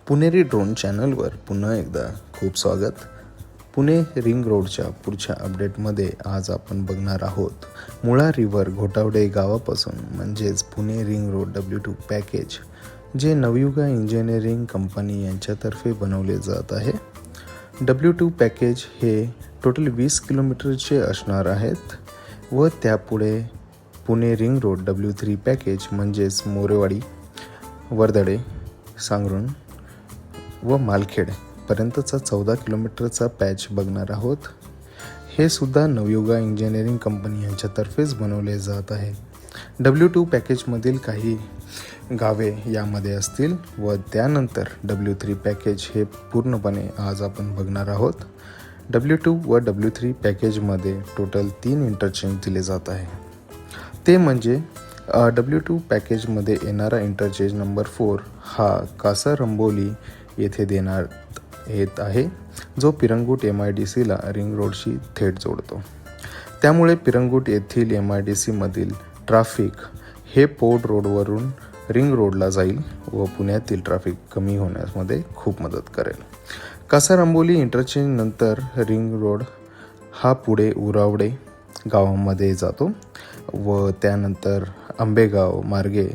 पुणेरी drone चॅनलवर पुन्हा एकदा खूप स्वागत. पुणे रिंग रोडच्या पुढच्या अपडेटमध्ये आज आपण बघणार आहोत मुळा रिव्हर घोटावडे गावापासून म्हणजेच Pune ring road W2 package जे नवयुगा इंजिनिअरिंग कंपनी यांच्यातर्फे बनवले जात आहे. W2 पॅकेज हे टोटल 20 किलोमीटरचे असणार आहेत व त्यापुढे Pune ring road W3 package म्हणजेच मोरेवाडी, वर्दळे, सांगरुण व मालखेड पर्यंतचा 14 किलोमीटरचा पॅच बघणार आहोत. हे सुद्धा नवयुगा इंजिनिअरिंग कंपनी यांच्यातर्फेच बनवले जात आहे. W2 पॅकेजमधील काही गावे यामध्ये असतील व त्यानंतर W3 पॅकेज हे पूर्णपणे आज आपण बघणार आहोत. W2 व W3 पॅकेजमध्ये टोटल 3 इंटरचेंज दिले जात आहे. ते म्हणजे W2 पॅकेजमध्ये येणारा इंटरचेंज नंबर 4 हा कासारंबोली येथे देण्यात येत आहे, जो पिरंगुट MIDCला रिंग रोडशी थेट जोडतो. त्यामुळे पिरंगुट येथील MIDC मधील ट्रॅफिक हे पोर्ट रोडवरून रिंग रोडला जाईल व पुण्यातील ट्रॅफिक कमी होण्यामध्ये खूप मदत करेल. कासारंबोली इंटरचेंज नंतर रिंग रोड हा पुढे उरावडे गावामध्ये जातो व त्यानंतर आंबेगाव मार्गे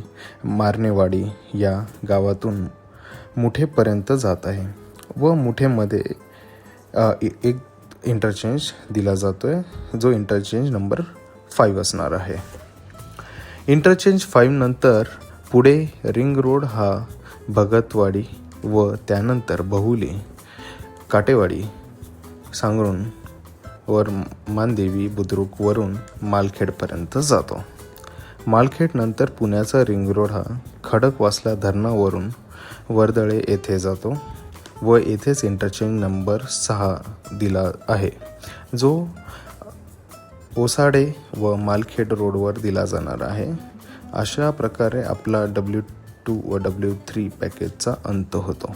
मारणेवाडी या गावातून मुठेपर्यंत जात आहे व मुठेमध्ये एक इंटरचेंज दिला जातो आहे, जो इंटरचेंज नंबर 5 असणार आहे. इंटरचेंज 5 नंतर पुढे रिंग रोड हा भगतवाडी व त्यानंतर बहुली, काटेवाडी, सांगरुण वर मानदेवी बुद्रुक वरून मालखेडपर्यंत जातो. मालखेड नंतर पुण्याचा रिंग रोड हा खडकवासला धरणावरून वर्दळे येथे जातो व येथेच इंटरचेंज नंबर 6 दिला आहे, जो ओसाडे व मालखेड रोडवर दिला जाणार आहे. अशा प्रकारे आपला W2 व W3 पॅकेजचा अंत होतो.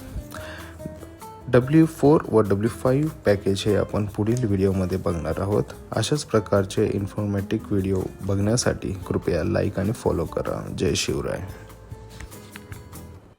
W4 व W5 पॅकेज हे आपण पुढील व्हिडिओमध्ये बघणार आहोत. अशाच प्रकारचे इन्फॉर्मेटिव्ह व्हिडिओ बघण्यासाठी कृपया लाईक आणि फॉलो करा. जय शिवराय.